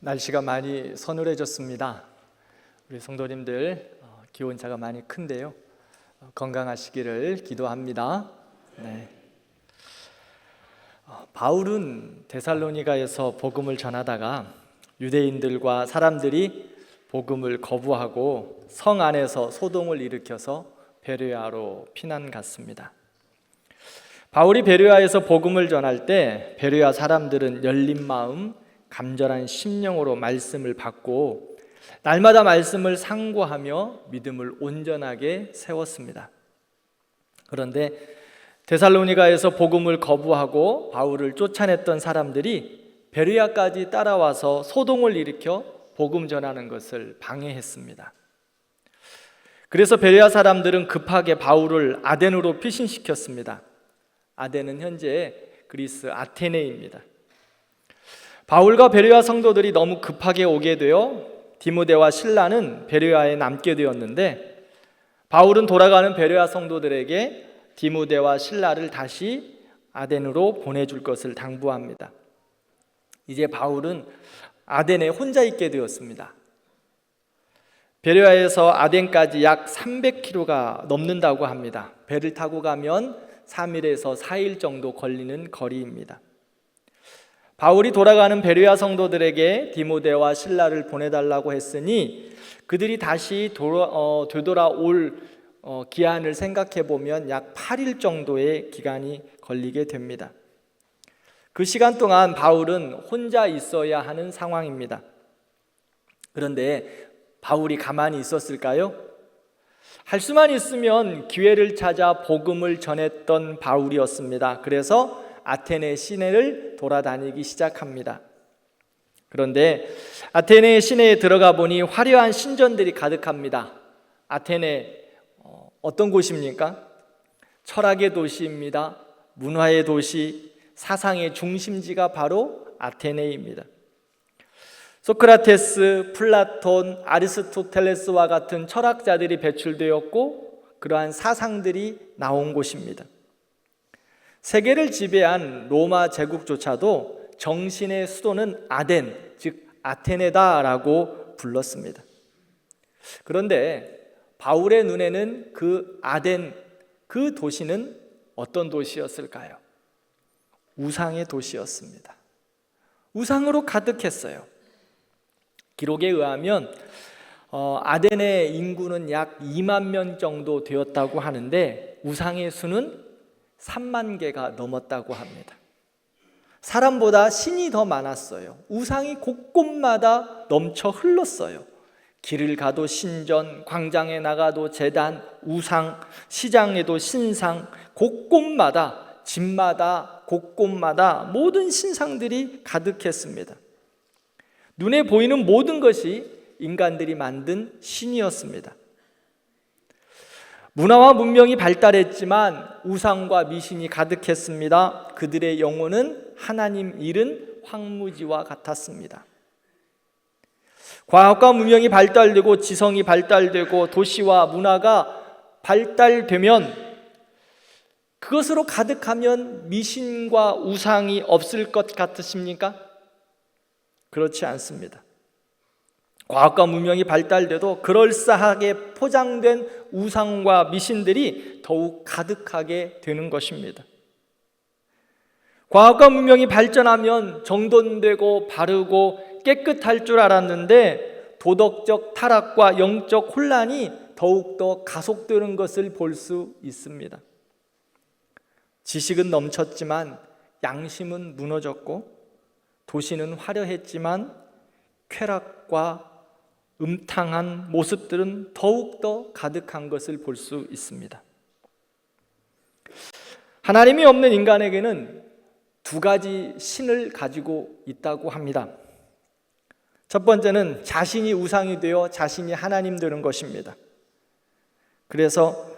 날씨가 많이 서늘해졌습니다. 우리 성도님들 기온차가 많이 큰데요. 건강하시기를 기도합니다. 네. 바울은 데살로니가에서 복음을 전하다가 유대인들과 사람들이 복음을 거부하고 성 안에서 소동을 일으켜서 베레아로 피난 갔습니다. 바울이 베레아에서 복음을 전할 때 베레아 사람들은 열린 마음, 간절한 심령으로 말씀을 받고 날마다 말씀을 상고하며 믿음을 온전하게 세웠습니다. 그런데 데살로니가에서 복음을 거부하고 바울을 쫓아냈던 사람들이 베레아까지 따라와서 소동을 일으켜 복음 전하는 것을 방해했습니다. 그래서 베레아 사람들은 급하게 바울을 아덴으로 피신시켰습니다. 아덴은 현재 그리스 아테네입니다. 바울과 베레아 성도들이 너무 급하게 오게 되어 디모데와 실라는 베레아에 남게 되었는데, 바울은 돌아가는 베레아 성도들에게 디모데와 실라를 다시 아덴으로 보내줄 것을 당부합니다. 이제 바울은 아덴에 혼자 있게 되었습니다. 베레아에서 아덴까지 약 300km가 넘는다고 합니다. 배를 타고 가면 3일에서 4일 정도 걸리는 거리입니다. 바울이 돌아가는 베레아 성도들에게 디모데와 실라를 보내달라고 했으니 그들이 다시 되돌아올 기한을 생각해 보면 약 8일 정도의 기간이 걸리게 됩니다. 그 시간 동안 바울은 혼자 있어야 하는 상황입니다. 그런데 바울이 가만히 있었을까요? 할 수만 있으면 기회를 찾아 복음을 전했던 바울이었습니다. 그래서 아테네 시내를 돌아다니기 시작합니다. 그런데 아테네 시내에 들어가 보니 화려한 신전들이 가득합니다. 아테네 어떤 곳입니까? 철학의 도시입니다. 문화의 도시, 사상의 중심지가 바로 아테네입니다. 소크라테스, 플라톤, 아리스토텔레스와 같은 철학자들이 배출되었고 그러한 사상들이 나온 곳입니다. 세계를 지배한 로마 제국조차도 정신의 수도는 아덴, 즉 아테네다라고 불렀습니다. 그런데 바울의 눈에는 그 아덴, 그 도시는 어떤 도시였을까요? 우상의 도시였습니다. 우상으로 가득했어요. 기록에 의하면 아덴의 인구는 약 2만 명 정도 되었다고 하는데 우상의 수는 3만 개가 넘었다고 합니다. 사람보다 신이 더 많았어요. 우상이 곳곳마다 넘쳐 흘렀어요. 길을 가도 신전, 광장에 나가도 제단, 우상, 시장에도 신상, 곳곳마다, 집마다, 곳곳마다 모든 신상들이 가득했습니다. 눈에 보이는 모든 것이 인간들이 만든 신이었습니다. 문화와 문명이 발달했지만 우상과 미신이 가득했습니다. 그들의 영혼은 하나님 잃은 황무지와 같았습니다. 과학과 문명이 발달되고 지성이 발달되고 도시와 문화가 발달되면 그것으로 가득하면 미신과 우상이 없을 것 같으십니까? 그렇지 않습니다. 과학과 문명이 발달돼도 그럴싸하게 포장된 우상과 미신들이 더욱 가득하게 되는 것입니다. 과학과 문명이 발전하면 정돈되고 바르고 깨끗할 줄 알았는데 도덕적 타락과 영적 혼란이 더욱더 가속되는 것을 볼 수 있습니다. 지식은 넘쳤지만 양심은 무너졌고 도시는 화려했지만 쾌락과 음탕한 모습들은 더욱더 가득한 것을 볼 수 있습니다. 하나님이 없는 인간에게는 두 가지 신을 가지고 있다고 합니다. 첫 번째는 자신이 우상이 되어 자신이 하나님 되는 것입니다. 그래서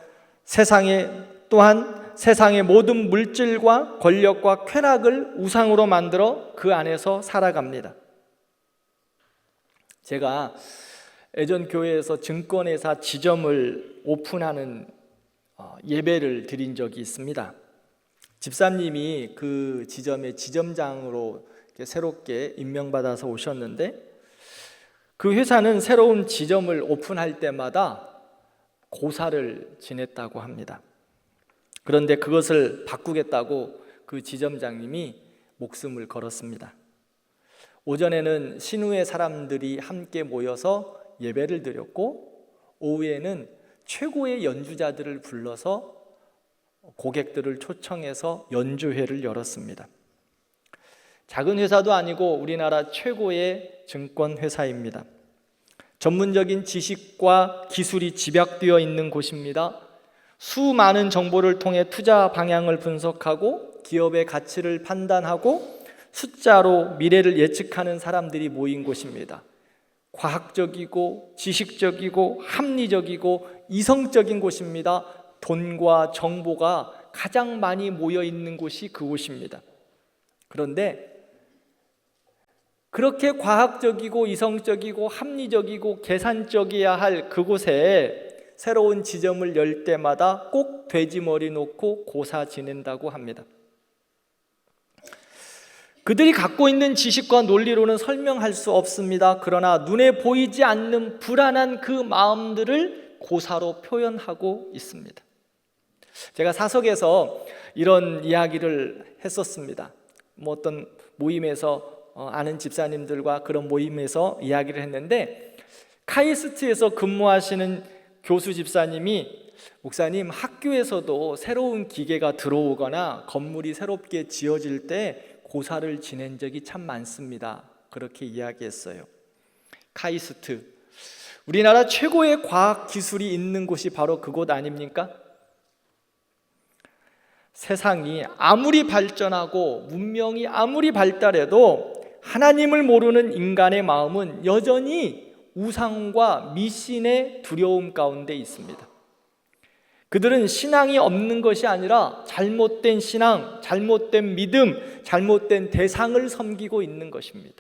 또한 세상의 모든 물질과 권력과 쾌락을 우상으로 만들어 그 안에서 살아갑니다. 제가 예전 교회에서 증권회사 지점을 오픈하는 예배를 드린 적이 있습니다. 집사님이 그 지점의 지점장으로 새롭게 임명받아서 오셨는데, 그 회사는 새로운 지점을 오픈할 때마다 고사를 지냈다고 합니다. 그런데 그것을 바꾸겠다고 그 지점장님이 목숨을 걸었습니다. 오전에는 신우의 사람들이 함께 모여서 예배를 드렸고, 오후에는 최고의 연주자들을 불러서 고객들을 초청해서 연주회를 열었습니다. 작은 회사도 아니고 우리나라 최고의 증권 회사입니다. 전문적인 지식과 기술이 집약되어 있는 곳입니다. 수많은 정보를 통해 투자 방향을 분석하고 기업의 가치를 판단하고 숫자로 미래를 예측하는 사람들이 모인 곳입니다. 과학적이고 지식적이고 합리적이고 이성적인 곳입니다. 돈과 정보가 가장 많이 모여 있는 곳이 그곳입니다. 그런데 그렇게 과학적이고 이성적이고 합리적이고 계산적이어야 할 그곳에 새로운 지점을 열 때마다 꼭 돼지머리 놓고 고사 지낸다고 합니다. 그들이 갖고 있는 지식과 논리로는 설명할 수 없습니다. 그러나 눈에 보이지 않는 불안한 그 마음들을 고사로 표현하고 있습니다. 제가 사석에서 이런 이야기를 했었습니다. 어떤 모임에서 아는 집사님들과 그런 모임에서 이야기를 했는데, 카이스트에서 근무하시는 교수 집사님이 목사님, 학교에서도 새로운 기계가 들어오거나 건물이 새롭게 지어질 때 고사를 지낸 적이 참 많습니다. 그렇게 이야기했어요. 카이스트, 우리나라 최고의 과학 기술이 있는 곳이 바로 그곳 아닙니까? 세상이 아무리 발전하고 문명이 아무리 발달해도 하나님을 모르는 인간의 마음은 여전히 우상과 미신의 두려움 가운데 있습니다. 그들은 신앙이 없는 것이 아니라 잘못된 신앙, 잘못된 믿음, 잘못된 대상을 섬기고 있는 것입니다.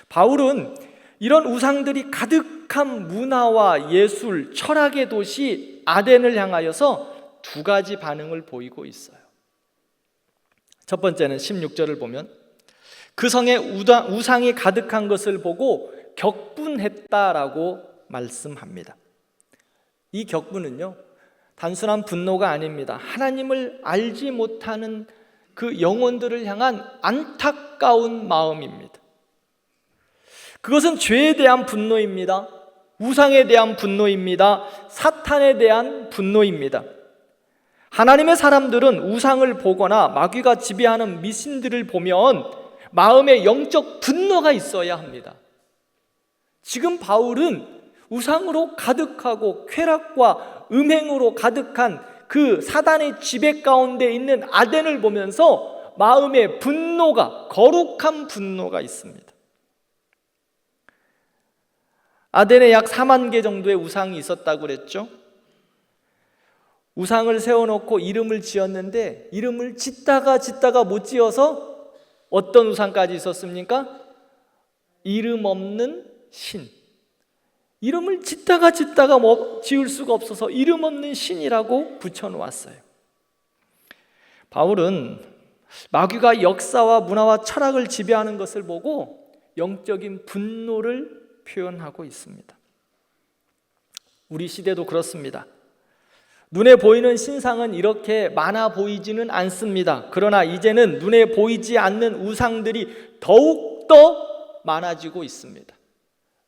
바울은 이런 우상들이 가득한 문화와 예술, 철학의 도시 아덴을 향하여서 두 가지 반응을 보이고 있어요. 첫 번째는 16절을 보면 그 성에 우상이 가득한 것을 보고 격분했다라고 말씀합니다. 이 격분은요, 단순한 분노가 아닙니다. 하나님을 알지 못하는 그 영혼들을 향한 안타까운 마음입니다. 그것은 죄에 대한 분노입니다. 우상에 대한 분노입니다. 사탄에 대한 분노입니다. 하나님의 사람들은 우상을 보거나 마귀가 지배하는 미신들을 보면 마음에 영적 분노가 있어야 합니다. 지금 바울은 우상으로 가득하고 쾌락과 음행으로 가득한 그 사단의 지배 가운데 있는 아덴을 보면서 마음에 분노가, 거룩한 분노가 있습니다. 아덴에 약 4만 개 정도의 우상이 있었다고 그랬죠. 우상을 세워놓고 이름을 지었는데 이름을 짓다가 못 지어서 어떤 우상까지 있었습니까? 이름 없는 신. 이름을 짓다가 지을 수가 없어서 이름 없는 신이라고 붙여놓았어요. 바울은 마귀가 역사와 문화와 철학을 지배하는 것을 보고 영적인 분노를 표현하고 있습니다. 우리 시대도 그렇습니다. 눈에 보이는 신상은 이렇게 많아 보이지는 않습니다. 그러나 이제는 눈에 보이지 않는 우상들이 더욱더 많아지고 있습니다.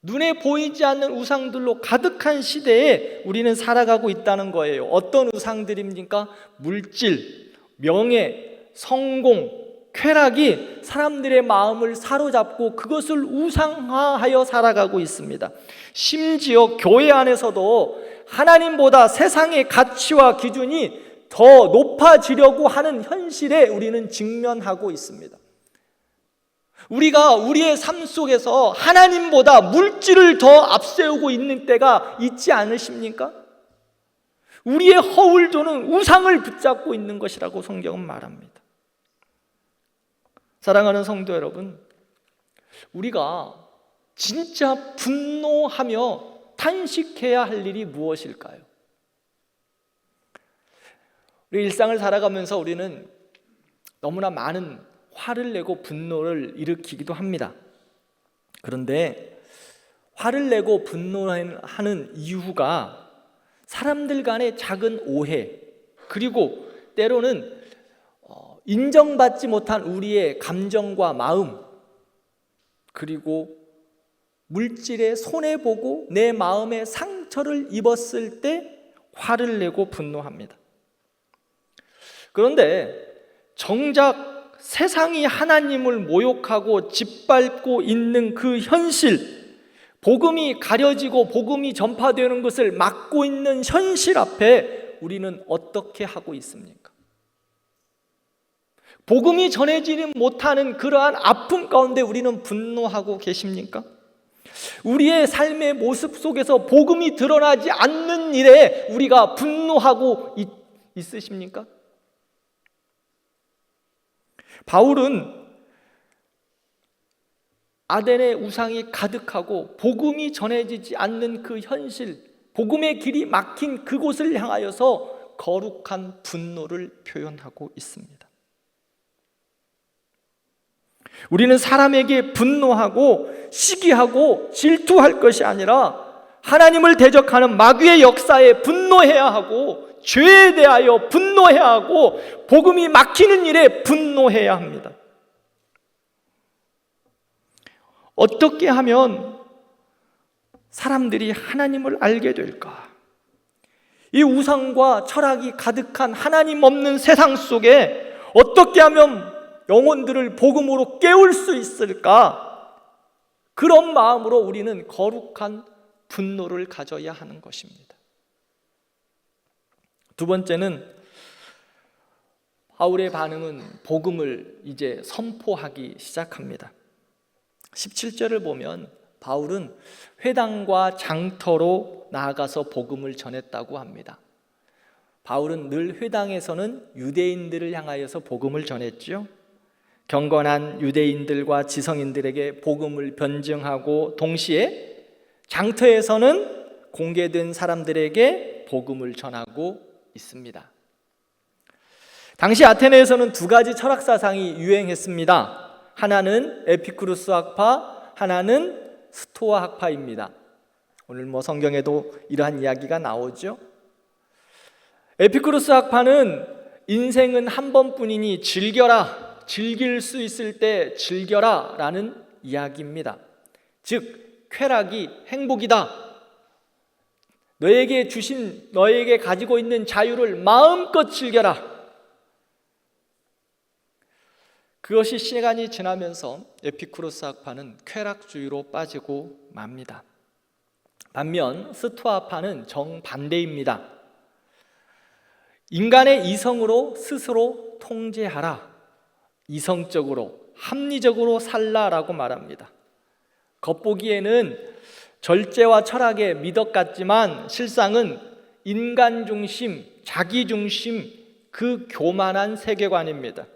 눈에 보이지 않는 우상들로 가득한 시대에 우리는 살아가고 있다는 거예요. 어떤 우상들입니까? 물질, 명예, 성공, 쾌락이 사람들의 마음을 사로잡고 그것을 우상화하여 살아가고 있습니다. 심지어 교회 안에서도 하나님보다 세상의 가치와 기준이 더 높아지려고 하는 현실에 우리는 직면하고 있습니다. 우리가 우리의 삶 속에서 하나님보다 물질을 더 앞세우고 있는 때가 있지 않으십니까? 우리의 허울도는 우상을 붙잡고 있는 것이라고 성경은 말합니다. 사랑하는 성도 여러분, 우리가 진짜 분노하며 탄식해야 할 일이 무엇일까요? 우리 일상을 살아가면서 우리는 너무나 많은 화를 내고 분노를 일으키기도 합니다. 그런데 화를 내고 분노하는 이유가 사람들 간의 작은 오해, 그리고 때로는 인정받지 못한 우리의 감정과 마음, 그리고 물질에 손해보고 내 마음에 상처를 입었을 때 화를 내고 분노합니다. 그런데 정작 세상이 하나님을 모욕하고 짓밟고 있는 그 현실, 복음이 가려지고 복음이 전파되는 것을 막고 있는 현실 앞에 우리는 어떻게 하고 있습니까? 복음이 전해지지 못하는 그러한 아픔 가운데 우리는 분노하고 계십니까? 우리의 삶의 모습 속에서 복음이 드러나지 않는 일에 우리가 분노하고 있으십니까? 바울은 아덴의 우상이 가득하고 복음이 전해지지 않는 그 현실, 복음의 길이 막힌 그곳을 향하여서 거룩한 분노를 표현하고 있습니다. 우리는 사람에게 분노하고 시기하고 질투할 것이 아니라 하나님을 대적하는 마귀의 역사에 분노해야 하고, 죄에 대하여 분노해야 하고, 복음이 막히는 일에 분노해야 합니다. 어떻게 하면 사람들이 하나님을 알게 될까? 이 우상과 철학이 가득한 하나님 없는 세상 속에 어떻게 하면 영혼들을 복음으로 깨울 수 있을까? 그런 마음으로 우리는 거룩한 분노를 가져야 하는 것입니다. 두 번째는 바울의 반응은 복음을 이제 선포하기 시작합니다. 17절을 보면 바울은 회당과 장터로 나아가서 복음을 전했다고 합니다. 바울은 늘 회당에서는 유대인들을 향하여서 복음을 전했죠. 경건한 유대인들과 지성인들에게 복음을 변증하고, 동시에 장터에서는 공개된 사람들에게 복음을 전하고 있습니다. 당시 아테네에서는 두 가지 철학 사상이 유행했습니다. 하나는 에피쿠루스 학파, 하나는 스토아 학파입니다. 오늘 성경에도 이러한 이야기가 나오죠. 에피쿠루스 학파는 인생은 한 번뿐이니 즐겨라, 즐길 수 있을 때 즐겨라 라는 이야기입니다. 즉 쾌락이 행복이다. 너에게 가지고 있는 자유를 마음껏 즐겨라. 그것이 시간이 지나면서 에피쿠로스 학파는 쾌락주의로 빠지고 맙니다. 반면 스토아파는 정반대입니다. 인간의 이성으로 스스로 통제하라, 이성적으로 합리적으로 살라라고 말합니다. 겉보기에는 절제와 철학의 미덕 같지만 실상은 인간 중심, 자기 중심, 그 교만한 세계관입니다.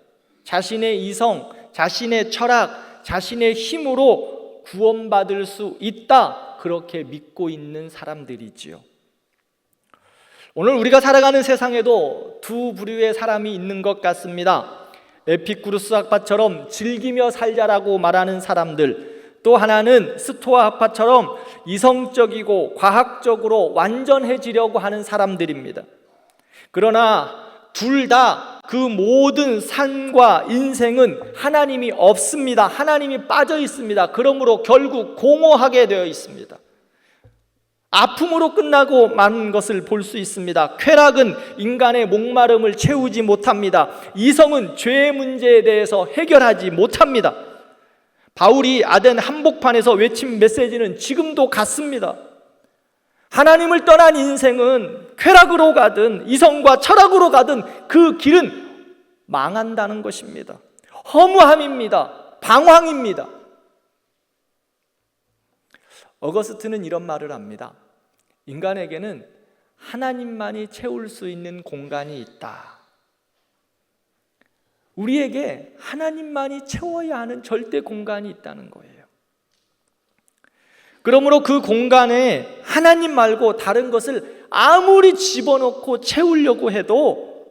자신의 이성, 자신의 철학, 자신의 힘으로 구원받을 수 있다, 그렇게 믿고 있는 사람들이지요. 오늘 우리가 살아가는 세상에도 두 부류의 사람이 있는 것 같습니다. 에피쿠루스 학파처럼 즐기며 살자라고 말하는 사람들, 또 하나는 스토아 학파처럼 이성적이고 과학적으로 완전해지려고 하는 사람들입니다. 그러나 둘 다 그 모든 삶과 인생은 하나님이 없습니다. 하나님이 빠져 있습니다. 그러므로 결국 공허하게 되어 있습니다. 아픔으로 끝나고 마는 것을 볼 수 있습니다. 쾌락은 인간의 목마름을 채우지 못합니다. 이성은 죄의 문제에 대해서 해결하지 못합니다. 바울이 아덴 한복판에서 외친 메시지는 지금도 같습니다. 하나님을 떠난 인생은 쾌락으로 가든 이성과 철학으로 가든 그 길은 망한다는 것입니다. 허무함입니다. 방황입니다. 어거스트는 이런 말을 합니다. 인간에게는 하나님만이 채울 수 있는 공간이 있다. 우리에게 하나님만이 채워야 하는 절대 공간이 있다는 거예요. 그러므로 그 공간에 하나님 말고 다른 것을 아무리 집어넣고 채우려고 해도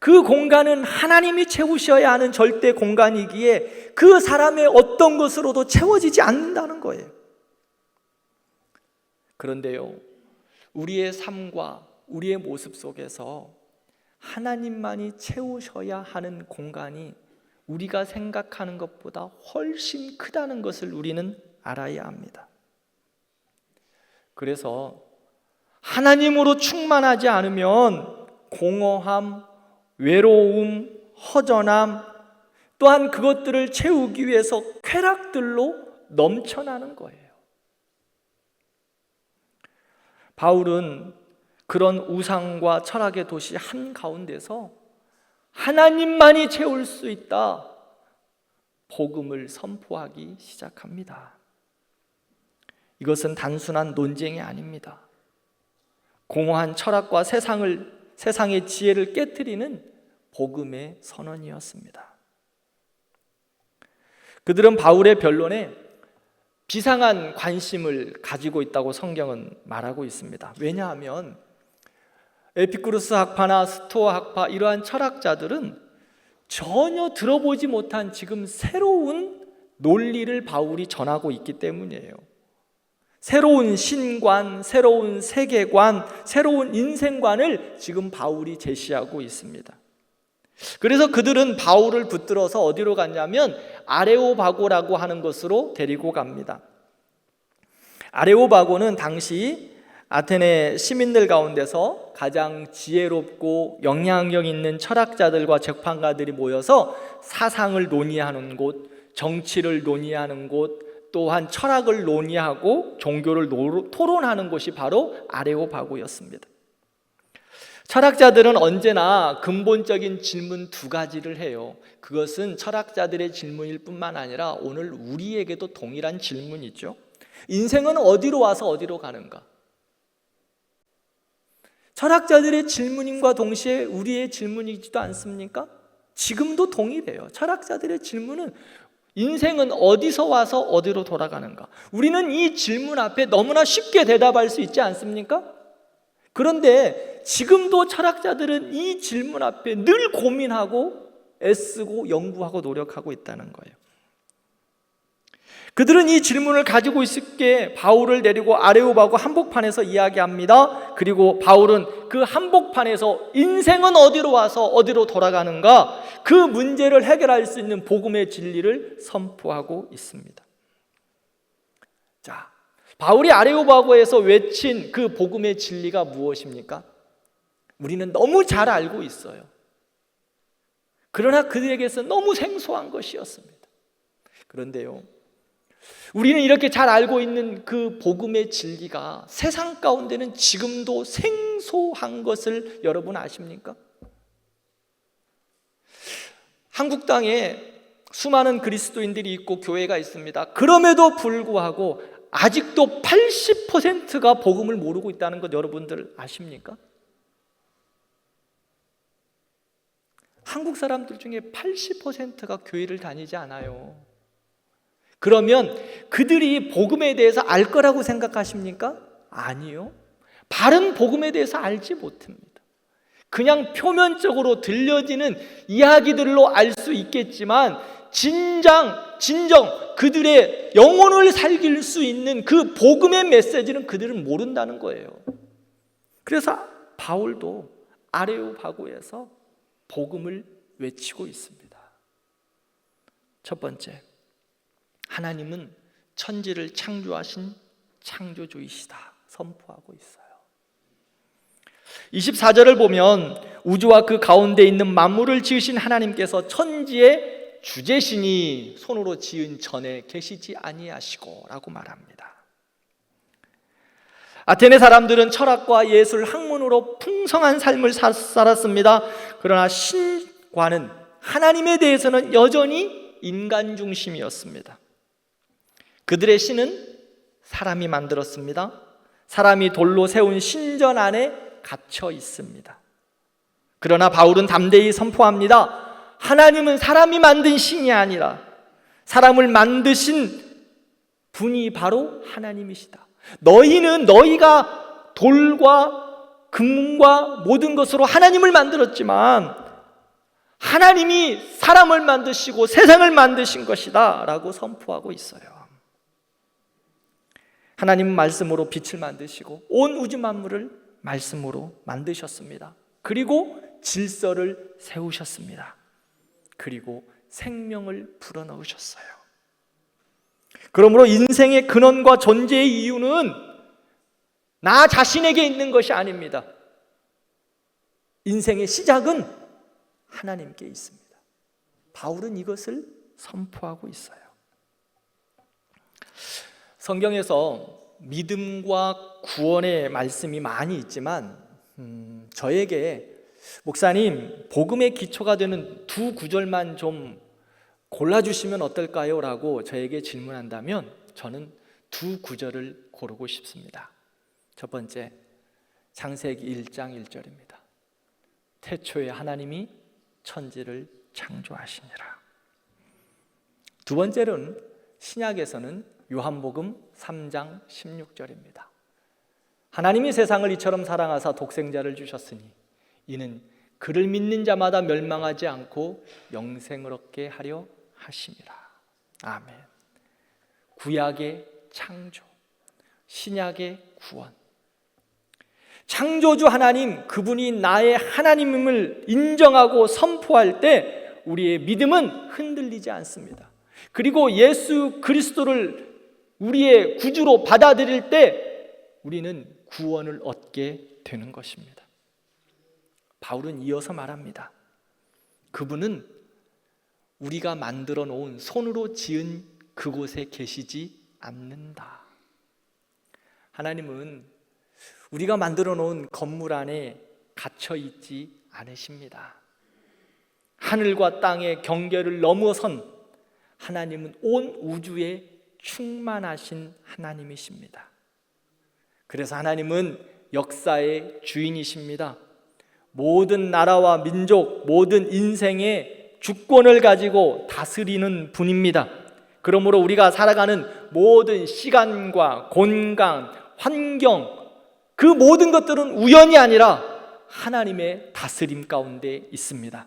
그 공간은 하나님이 채우셔야 하는 절대 공간이기에 그 사람의 어떤 것으로도 채워지지 않는다는 거예요. 그런데요, 우리의 삶과 우리의 모습 속에서 하나님만이 채우셔야 하는 공간이 우리가 생각하는 것보다 훨씬 크다는 것을 우리는 알아야 합니다. 그래서 하나님으로 충만하지 않으면 공허함, 외로움, 허전함, 또한 그것들을 채우기 위해서 쾌락들로 넘쳐나는 거예요. 바울은 그런 우상과 철학의 도시 한가운데서 하나님만이 채울 수 있다, 복음을 선포하기 시작합니다. 이것은 단순한 논쟁이 아닙니다. 공허한 철학과 세상의 지혜를 깨트리는 복음의 선언이었습니다. 그들은 바울의 변론에 비상한 관심을 가지고 있다고 성경은 말하고 있습니다. 왜냐하면 에피쿠르스 학파나 스토아 학파, 이러한 철학자들은 전혀 들어보지 못한 지금 새로운 논리를 바울이 전하고 있기 때문이에요. 새로운 신관, 새로운 세계관, 새로운 인생관을 지금 바울이 제시하고 있습니다. 그래서 그들은 바울을 붙들어서 어디로 갔냐면 아레오바고라고 하는 곳으로 데리고 갑니다. 아레오바고는 당시 아테네 시민들 가운데서 가장 지혜롭고 영향력 있는 철학자들과 재판가들이 모여서 사상을 논의하는 곳, 정치를 논의하는 곳, 또한 철학을 논의하고 종교를 토론하는 곳이 바로 아레오바고였습니다. 철학자들은 언제나 근본적인 질문 두 가지를 해요. 그것은 철학자들의 질문일 뿐만 아니라 오늘 우리에게도 동일한 질문이죠. 인생은 어디로 와서 어디로 가는가? 철학자들의 질문임과 동시에 우리의 질문이지도 않습니까? 지금도 동일해요. 철학자들의 질문은 인생은 어디서 와서 어디로 돌아가는가? 우리는 이 질문 앞에 너무나 쉽게 대답할 수 있지 않습니까? 그런데 지금도 철학자들은 이 질문 앞에 늘 고민하고 애쓰고 연구하고 노력하고 있다는 거예요. 그들은 이 질문을 가지고 있을게 바울을 데리고 아레오바고 한복판에서 이야기합니다. 그리고 바울은 그 한복판에서 인생은 어디로 와서 어디로 돌아가는가, 그 문제를 해결할 수 있는 복음의 진리를 선포하고 있습니다. 자, 바울이 아레오바고에서 외친 그 복음의 진리가 무엇입니까? 우리는 너무 잘 알고 있어요. 그러나 그들에게서 너무 생소한 것이었습니다. 그런데요, 우리는 이렇게 잘 알고 있는 그 복음의 진리가 세상 가운데는 지금도 생소한 것을 여러분 아십니까? 한국 땅에 수많은 그리스도인들이 있고 교회가 있습니다. 그럼에도 불구하고 아직도 80%가 복음을 모르고 있다는 것 여러분들 아십니까? 한국 사람들 중에 80%가 교회를 다니지 않아요. 그러면 그들이 복음에 대해서 알 거라고 생각하십니까? 아니요. 바른 복음에 대해서 알지 못합니다. 그냥 표면적으로 들려지는 이야기들로 알 수 있겠지만 진정 그들의 영혼을 살릴 수 있는 그 복음의 메시지는 그들은 모른다는 거예요. 그래서 바울도 아레오바고에서 복음을 외치고 있습니다. 첫 번째, 하나님은 천지를 창조하신 창조주이시다 선포하고 있어요. 24절을 보면 우주와 그 가운데 있는 만물을 지으신 하나님께서 천지의 주제신이 손으로 지은 전에 계시지 아니하시고 라고 말합니다. 아테네 사람들은 철학과 예술, 학문으로 풍성한 삶을 살았습니다. 그러나 신과는 하나님에 대해서는 여전히 인간 중심이었습니다. 그들의 신은 사람이 만들었습니다. 사람이 돌로 세운 신전 안에 갇혀 있습니다. 그러나 바울은 담대히 선포합니다. 하나님은 사람이 만든 신이 아니라 사람을 만드신 분이 바로 하나님이시다. 너희가 돌과 금과 모든 것으로 하나님을 만들었지만 하나님이 사람을 만드시고 세상을 만드신 것이다 라고 선포하고 있어요. 하나님은 말씀으로 빛을 만드시고 온 우주 만물을 말씀으로 만드셨습니다. 그리고 질서를 세우셨습니다. 그리고 생명을 불어넣으셨어요. 그러므로 인생의 근원과 존재의 이유는 나 자신에게 있는 것이 아닙니다. 인생의 시작은 하나님께 있습니다. 바울은 이것을 선포하고 있어요. 성경에서 믿음과 구원의 말씀이 많이 있지만 저에게 목사님, 복음의 기초가 되는 두 구절만 좀 골라주시면 어떨까요? 라고 저에게 질문한다면 저는 두 구절을 고르고 싶습니다. 첫 번째, 창세기 1장 1절입니다. 태초에 하나님이 천지를 창조하시니라. 두 번째는 신약에서는 요한복음 3장 16절입니다. 하나님이 세상을 이처럼 사랑하사 독생자를 주셨으니 이는 그를 믿는 자마다 멸망하지 않고 영생을 얻게 하려 하심이라. 아멘. 구약의 창조, 신약의 구원. 창조주 하나님, 그분이 나의 하나님임을 인정하고 선포할 때 우리의 믿음은 흔들리지 않습니다. 그리고 예수 그리스도를 우리의 구주로 받아들일 때 우리는 구원을 얻게 되는 것입니다. 바울은 이어서 말합니다. 그분은 우리가 만들어 놓은 손으로 지은 그곳에 계시지 않는다. 하나님은 우리가 만들어 놓은 건물 안에 갇혀 있지 않으십니다. 하늘과 땅의 경계를 넘어선 하나님은 온 우주에 충만하신 하나님이십니다. 그래서 하나님은 역사의 주인이십니다. 모든 나라와 민족, 모든 인생의 주권을 가지고 다스리는 분입니다. 그러므로 우리가 살아가는 모든 시간과 공간, 환경, 그 모든 것들은 우연이 아니라 하나님의 다스림 가운데 있습니다.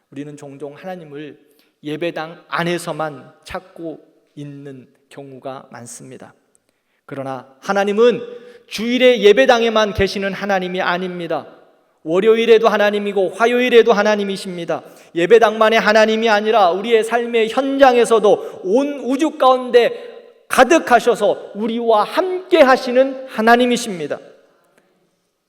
우리는 종종 하나님을 예배당 안에서만 찾고 있는 경우가 많습니다. 그러나 하나님은 주일에 예배당에만 계시는 하나님이 아닙니다. 월요일에도 하나님이고 화요일에도 하나님이십니다. 예배당만의 하나님이 아니라 우리의 삶의 현장에서도 온 우주 가운데 가득하셔서 우리와 함께 하시는 하나님이십니다.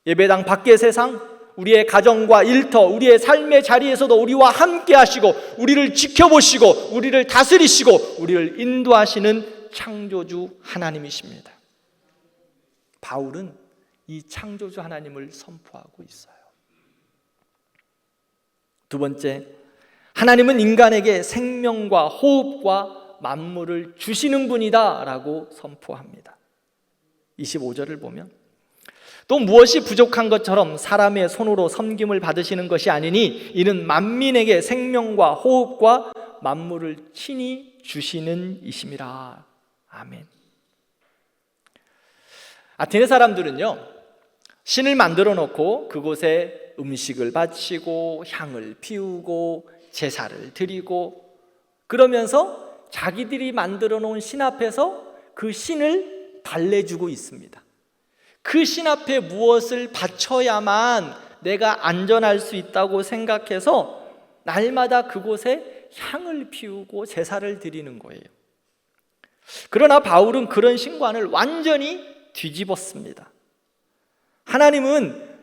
예배당 밖의 세상, 우리의 가정과 일터, 우리의 삶의 자리에서도 우리와 함께 하시고 우리를 지켜보시고 우리를 다스리시고 우리를 인도하시는 창조주 하나님이십니다. 바울은 이 창조주 하나님을 선포하고 있어요. 두 번째, 하나님은 인간에게 생명과 호흡과 만물을 주시는 분이다 라고 선포합니다. 25절을 보면 또 무엇이 부족한 것처럼 사람의 손으로 섬김을 받으시는 것이 아니니 이는 만민에게 생명과 호흡과 만물을 친히 주시는 이심이라. 아멘. 아테네 사람들은요, 신을 만들어 놓고 그곳에 음식을 바치고 향을 피우고 제사를 드리고 그러면서 자기들이 만들어 놓은 신 앞에서 그 신을 달래주고 있습니다. 그 신 앞에 무엇을 바쳐야만 내가 안전할 수 있다고 생각해서 날마다 그곳에 향을 피우고 제사를 드리는 거예요. 그러나 바울은 그런 신관을 완전히 뒤집었습니다. 하나님은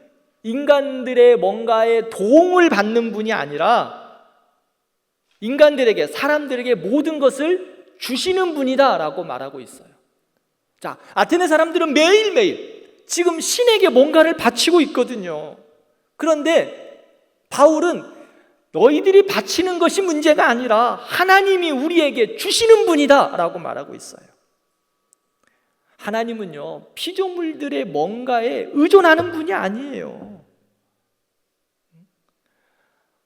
인간들의 뭔가에 도움을 받는 분이 아니라 인간들에게, 사람들에게 모든 것을 주시는 분이다 라고 말하고 있어요. 자, 아테네 사람들은 매일매일 지금 신에게 뭔가를 바치고 있거든요. 그런데 바울은 너희들이 바치는 것이 문제가 아니라 하나님이 우리에게 주시는 분이다 라고 말하고 있어요. 하나님은요, 피조물들의 뭔가에 의존하는 분이 아니에요.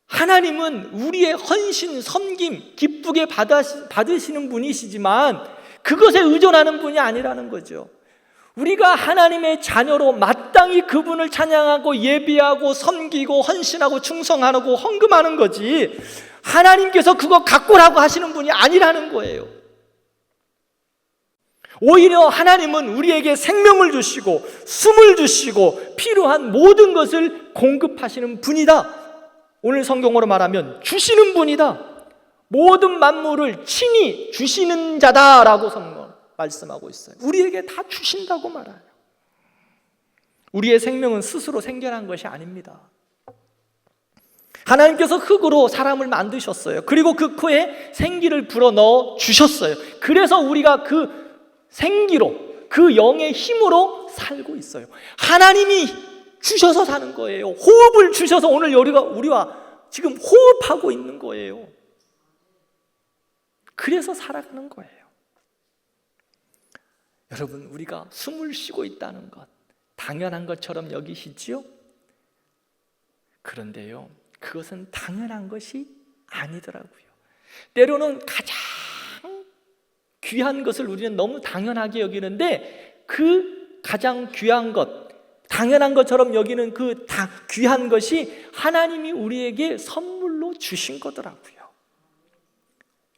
하나님은 우리의 헌신, 섬김, 기쁘게 받으시는 분이시지만 그것에 의존하는 분이 아니라는 거죠. 우리가 하나님의 자녀로 마땅히 그분을 찬양하고 예비하고 섬기고 헌신하고 충성하고 헌금하는 거지, 하나님께서 그거 갖고라고 하시는 분이 아니라는 거예요. 오히려 하나님은 우리에게 생명을 주시고 숨을 주시고 필요한 모든 것을 공급하시는 분이다. 오늘 성경으로 말하면 주시는 분이다. 모든 만물을 친히 주시는 자다라고 성경 말씀하고 있어요. 우리에게 다 주신다고 말해요. 우리의 생명은 스스로 생겨난 것이 아닙니다. 하나님께서 흙으로 사람을 만드셨어요. 그리고 그 코에 생기를 불어넣어 주셨어요. 그래서 우리가 그 생기로, 그 영의 힘으로 살고 있어요. 하나님이 주셔서 사는 거예요. 호흡을 주셔서 오늘 우리와 지금 호흡하고 있는 거예요. 그래서 살아가는 거예요. 여러분, 우리가 숨을 쉬고 있다는 것 당연한 것처럼 여기시지요? 그런데요, 그것은 당연한 것이 아니더라고요. 때로는 가장 귀한 것을 우리는 너무 당연하게 여기는데, 그 가장 귀한 것, 당연한 것처럼 여기는 그 귀한 것이 하나님이 우리에게 선물로 주신 거더라고요.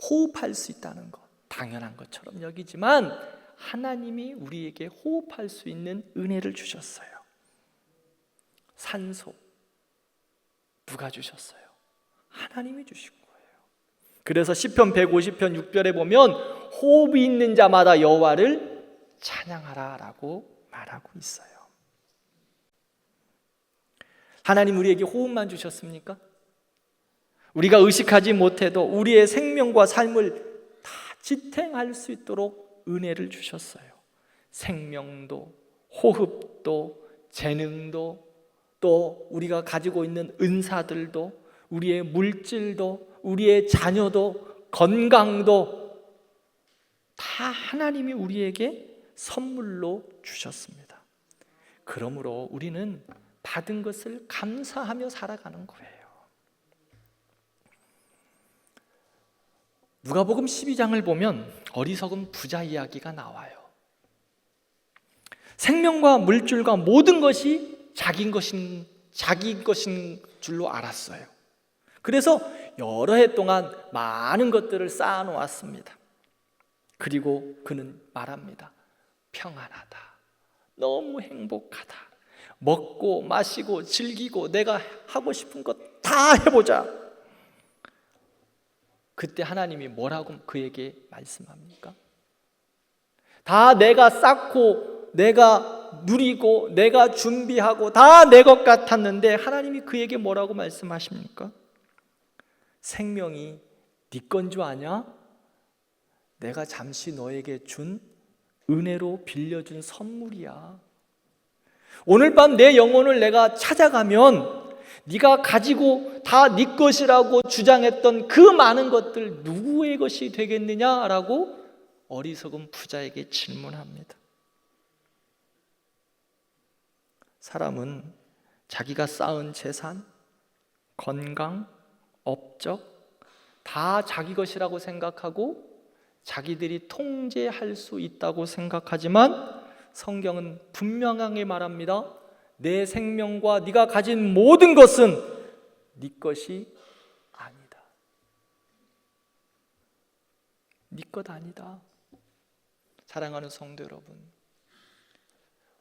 호흡할 수 있다는 것 당연한 것처럼 여기지만 하나님이 우리에게 호흡할 수 있는 은혜를 주셨어요. 산소 누가 주셨어요? 하나님이 주신 거예요. 그래서 시편 150편 6절에 보면 호흡이 있는 자마다 여호와를 찬양하라 라고 말하고 있어요. 하나님 우리에게 호흡만 주셨습니까? 우리가 의식하지 못해도 우리의 생명과 삶을 다 지탱할 수 있도록 은혜를 주셨어요. 생명도, 호흡도, 재능도, 또 우리가 가지고 있는 은사들도, 우리의 물질도, 우리의 자녀도, 건강도 다 하나님이 우리에게 선물로 주셨습니다. 그러므로 우리는 받은 것을 감사하며 살아가는 거예요. 누가복음 12장을 보면 어리석은 부자 이야기가 나와요. 생명과 물질과 모든 것이 자기 것인 줄로 알았어요. 그래서 여러 해 동안 많은 것들을 쌓아놓았습니다. 그리고 그는 말합니다. 평안하다. 너무 행복하다. 먹고 마시고 즐기고 내가 하고 싶은 것 다 해보자. 그때 하나님이 뭐라고 그에게 말씀합니까? 다 내가 쌓고 내가 누리고 내가 준비하고 다 내 것 같았는데 하나님이 그에게 뭐라고 말씀하십니까? 생명이 네 건 줄 아냐? 내가 잠시 너에게 준 은혜로 빌려준 선물이야. 오늘 밤 내 영혼을 내가 찾아가면 네가 가지고 다 네 것이라고 주장했던 그 많은 것들 누구의 것이 되겠느냐라고 어리석은 부자에게 질문합니다. 사람은 자기가 쌓은 재산, 건강, 업적 다 자기 것이라고 생각하고 자기들이 통제할 수 있다고 생각하지만 성경은 분명하게 말합니다. 내 생명과 네가 가진 모든 것은 네 것이 아니다. 네 것 아니다. 사랑하는 성도 여러분,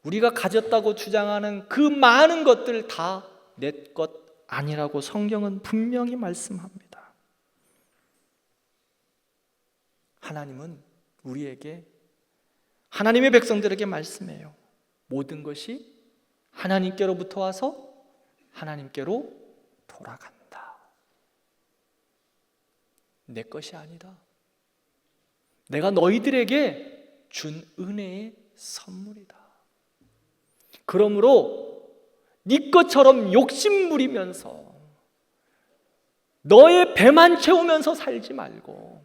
우리가 가졌다고 주장하는 그 많은 것들 다 내 것 아니라고 성경은 분명히 말씀합니다. 하나님은 우리에게, 하나님의 백성들에게 말씀해요. 모든 것이 하나님께로부터 와서 하나님께로 돌아간다. 내 것이 아니다. 내가 너희들에게 준 은혜의 선물이다. 그러므로 네 것처럼 욕심 부리면서 너의 배만 채우면서 살지 말고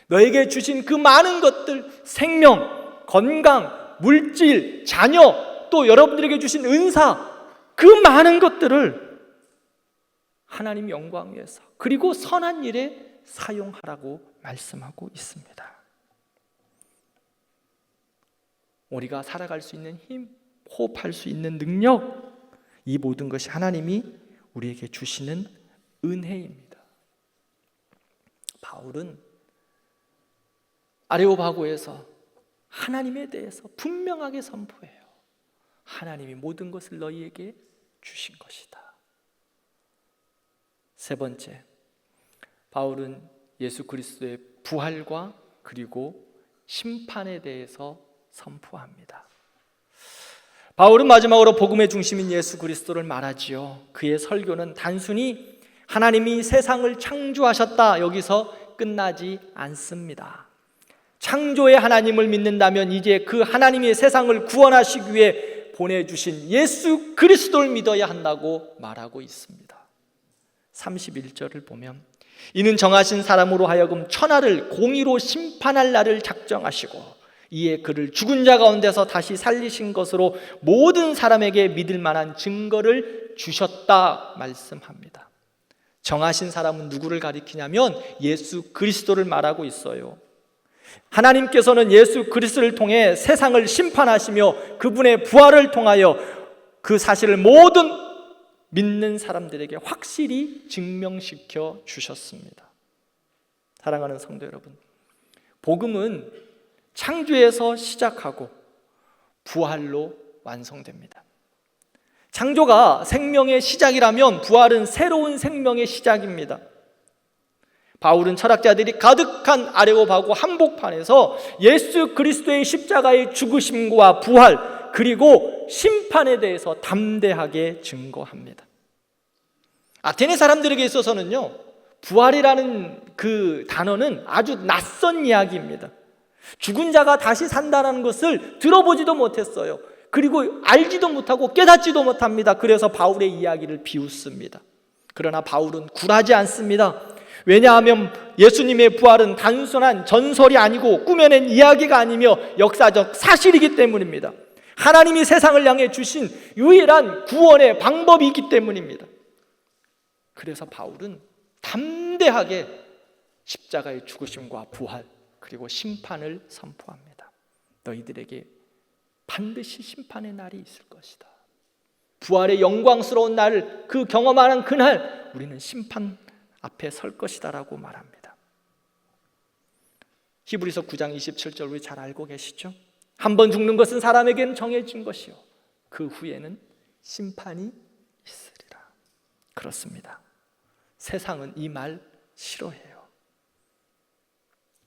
너에게 주신 그 많은 것들, 생명, 건강, 물질, 자녀, 또 여러분들에게 주신 은사, 그 많은 것들을 하나님 영광 위해서 그리고 선한 일에 사용하라고 말씀하고 있습니다. 우리가 살아갈 수 있는 힘, 호흡할 수 있는 능력, 이 모든 것이 하나님이 우리에게 주시는 은혜입니다. 바울은 아레오파고에서 하나님에 대해서 분명하게 선포해요. 하나님이 모든 것을 너희에게 주신 것이다. 세 번째, 바울은 예수 그리스도의 부활과 그리고 심판에 대해서 선포합니다. 바울은 마지막으로 복음의 중심인 예수 그리스도를 말하지요. 그의 설교는 단순히 하나님이 세상을 창조하셨다 여기서 끝나지 않습니다. 창조의 하나님을 믿는다면 이제 그 하나님이 세상을 구원하시기 위해 보내주신 예수 그리스도를 믿어야 한다고 말하고 있습니다. 31절을 보면 이는 정하신 사람으로 하여금 천하를 공의로 심판할 날을 작정하시고 이에 그를 죽은 자 가운데서 다시 살리신 것으로 모든 사람에게 믿을 만한 증거를 주셨다 말씀합니다. 정하신 사람은 누구를 가리키냐면 예수 그리스도를 말하고 있어요. 하나님께서는 예수 그리스도를 통해 세상을 심판하시며 그분의 부활을 통하여 그 사실을 모든 믿는 사람들에게 확실히 증명시켜 주셨습니다. 사랑하는 성도 여러분, 복음은 창조에서 시작하고 부활로 완성됩니다. 창조가 생명의 시작이라면 부활은 새로운 생명의 시작입니다. 바울은 철학자들이 가득한 아레오파고 한복판에서 예수 그리스도의 십자가의 죽으심과 부활 그리고 심판에 대해서 담대하게 증거합니다. 아테네 사람들에게 있어서는요, 부활이라는 그 단어는 아주 낯선 이야기입니다. 죽은 자가 다시 산다는 것을 들어보지도 못했어요. 그리고 알지도 못하고 깨닫지도 못합니다. 그래서 바울의 이야기를 비웃습니다. 그러나 바울은 굴하지 않습니다. 왜냐하면 예수님의 부활은 단순한 전설이 아니고 꾸며낸 이야기가 아니며 역사적 사실이기 때문입니다. 하나님이 세상을 향해 주신 유일한 구원의 방법이 있기 때문입니다. 그래서 바울은 담대하게 십자가의 죽으심과 부활 그리고 심판을 선포합니다. 너희들에게 반드시 심판의 날이 있을 것이다. 부활의 영광스러운 날을 그 경험하는 그날 우리는 심판 앞에 설 것이다 라고 말합니다. 히브리서 9장 27절 우리 잘 알고 계시죠? 한 번 죽는 것은 사람에게는 정해진 것이요 그 후에는 심판이 있으리라. 그렇습니다. 세상은 이 말 싫어해요.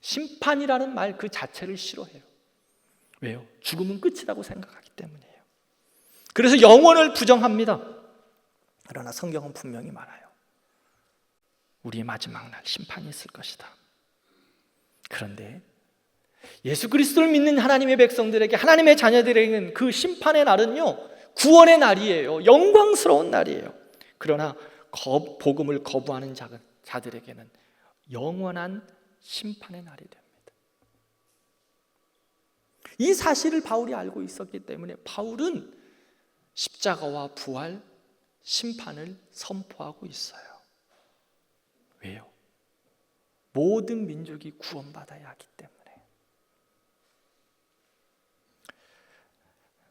심판이라는 말 그 자체를 싫어해요. 왜요? 죽음은 끝이라고 생각하기 때문이에요. 그래서 영원을 부정합니다. 그러나 성경은 분명히 말해요. 우리의 마지막 날 심판이 있을 것이다. 그런데 예수 그리스도를 믿는 하나님의 백성들에게, 하나님의 자녀들에게는 그 심판의 날은요, 구원의 날이에요. 영광스러운 날이에요. 그러나 복음을 거부하는 자들에게는 영원한 심판의 날이 됩니다. 이 사실을 바울이 알고 있었기 때문에 바울은 십자가와 부활, 심판을 선포하고 있어요. 왜요? 모든 민족이 구원받아야 하기 때문에.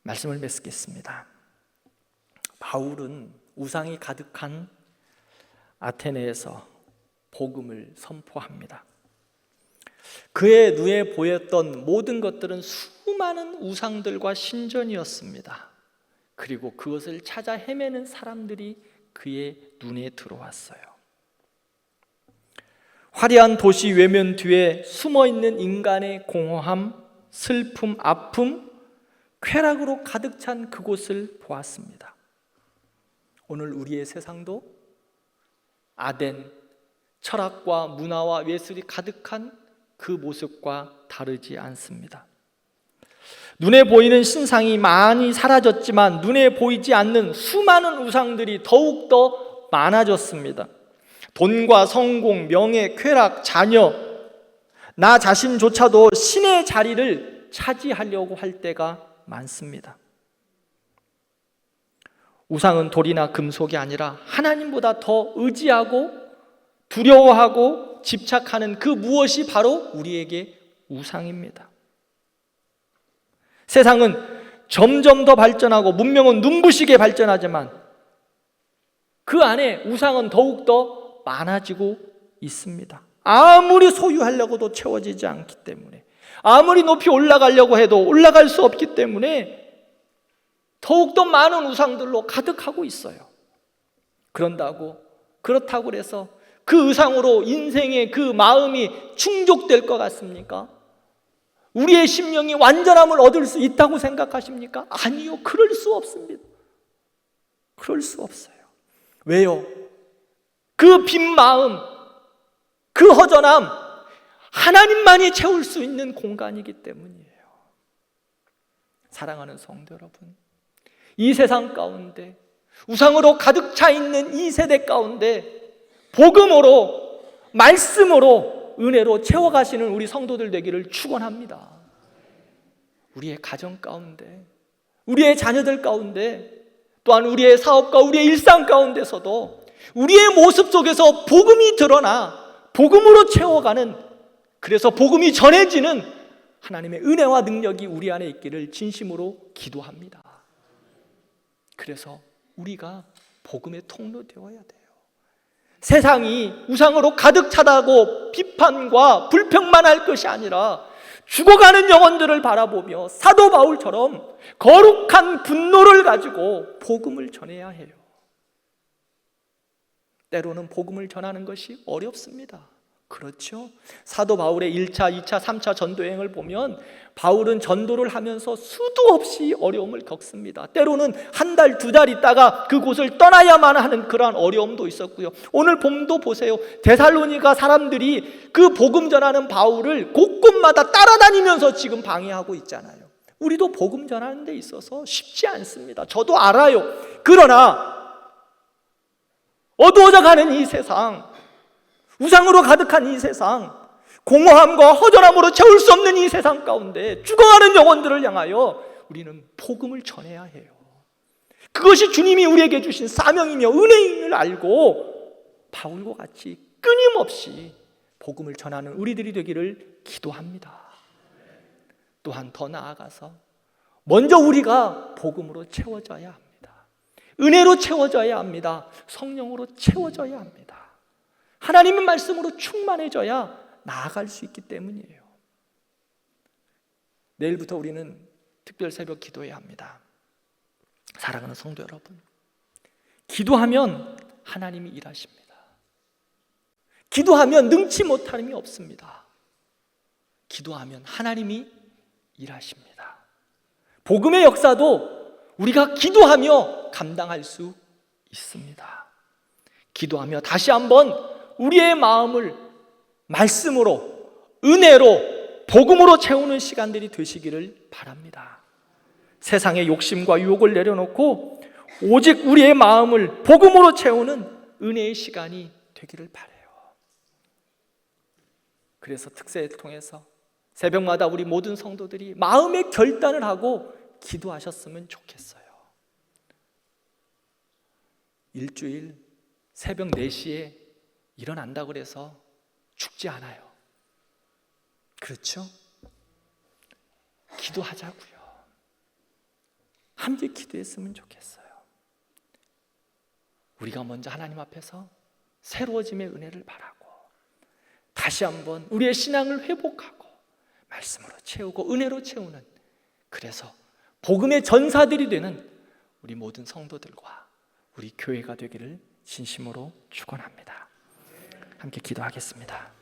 말씀을 맺겠습니다. 바울은 우상이 가득한 아테네에서 복음을 선포합니다. 그의 눈에 보였던 모든 것들은 수많은 우상들과 신전이었습니다. 그리고 그것을 찾아 헤매는 사람들이 그의 눈에 들어왔어요. 화려한 도시 외면 뒤에 숨어있는 인간의 공허함, 슬픔, 아픔, 쾌락으로 가득 찬 그곳을 보았습니다. 오늘 우리의 세상도 아덴, 철학과 문화와 예술이 가득한 그 모습과 다르지 않습니다. 눈에 보이는 신상이 많이 사라졌지만 눈에 보이지 않는 수많은 우상들이 더욱더 많아졌습니다. 돈과 성공, 명예, 쾌락, 자녀, 나 자신조차도 신의 자리를 차지하려고 할 때가 많습니다. 우상은 돌이나 금속이 아니라 하나님보다 더 의지하고 두려워하고 집착하는 그 무엇이 바로 우리에게 우상입니다. 세상은 점점 더 발전하고 문명은 눈부시게 발전하지만 그 안에 우상은 더욱더 많아지고 있습니다. 아무리 소유하려고도 채워지지 않기 때문에, 아무리 높이 올라가려고 해도 올라갈 수 없기 때문에 더욱더 많은 우상들로 가득하고 있어요. 그렇다고 해서 그 우상으로 인생의 그 마음이 충족될 것 같습니까? 우리의 심령이 완전함을 얻을 수 있다고 생각하십니까? 아니요, 그럴 수 없습니다. 그럴 수 없어요. 왜요? 그 빈 마음, 그 허전함, 하나님만이 채울 수 있는 공간이기 때문이에요. 사랑하는 성도 여러분, 이 세상 가운데 우상으로 가득 차 있는 이 세대 가운데 복음으로, 말씀으로, 은혜로 채워가시는 우리 성도들 되기를 축원합니다. 우리의 가정 가운데, 우리의 자녀들 가운데, 또한 우리의 사업과 우리의 일상 가운데서도 우리의 모습 속에서 복음이 드러나 복음으로 채워가는, 그래서 복음이 전해지는 하나님의 은혜와 능력이 우리 안에 있기를 진심으로 기도합니다. 그래서 우리가 복음의 통로 되어야 돼요. 세상이 우상으로 가득 차다고 비판과 불평만 할 것이 아니라 죽어가는 영혼들을 바라보며 사도 바울처럼 거룩한 분노를 가지고 복음을 전해야 해요. 때로는 복음을 전하는 것이 어렵습니다. 그렇죠? 사도 바울의 1차, 2차, 3차 전도여행을 보면 바울은 전도를 하면서 수도 없이 어려움을 겪습니다. 때로는 한 달, 두 달 있다가 그곳을 떠나야만 하는 그러한 어려움도 있었고요. 오늘 본도 보세요. 데살로니가 사람들이 그 복음 전하는 바울을 곳곳마다 따라다니면서 지금 방해하고 있잖아요. 우리도 복음 전하는 데 있어서 쉽지 않습니다. 저도 알아요. 그러나 어두워져 가는 이 세상, 우상으로 가득한 이 세상, 공허함과 허전함으로 채울 수 없는 이 세상 가운데 죽어가는 영혼들을 향하여 우리는 복음을 전해야 해요. 그것이 주님이 우리에게 주신 사명이며 은혜인 줄 알고 바울과 같이 끊임없이 복음을 전하는 우리들이 되기를 기도합니다. 또한 더 나아가서 먼저 우리가 복음으로 채워져야 합니다. 은혜로 채워져야 합니다. 성령으로 채워져야 합니다. 하나님의 말씀으로 충만해져야 나아갈 수 있기 때문이에요. 내일부터 우리는 특별 새벽 기도해야 합니다. 사랑하는 성도 여러분, 기도하면 하나님이 일하십니다. 기도하면 능치 못함이 없습니다. 기도하면 하나님이 일하십니다. 복음의 역사도 우리가 기도하며 감당할 수 있습니다. 기도하며 다시 한번 우리의 마음을 말씀으로, 은혜로, 복음으로 채우는 시간들이 되시기를 바랍니다. 세상의 욕심과 유혹을 내려놓고 오직 우리의 마음을 복음으로 채우는 은혜의 시간이 되기를 바라요. 그래서 특세를 통해서 새벽마다 우리 모든 성도들이 마음의 결단을 하고 기도하셨으면 좋겠어요. 일주일 새벽 4시에 일어난다고 해서 죽지 않아요. 그렇죠? 기도하자고요. 함께 기도했으면 좋겠어요. 우리가 먼저 하나님 앞에서 새로워짐의 은혜를 바라고 다시 한번 우리의 신앙을 회복하고 말씀으로 채우고 은혜로 채우는, 그래서 복음의 전사들이 되는 우리 모든 성도들과 우리 교회가 되기를 진심으로 축원합니다. 함께 기도하겠습니다.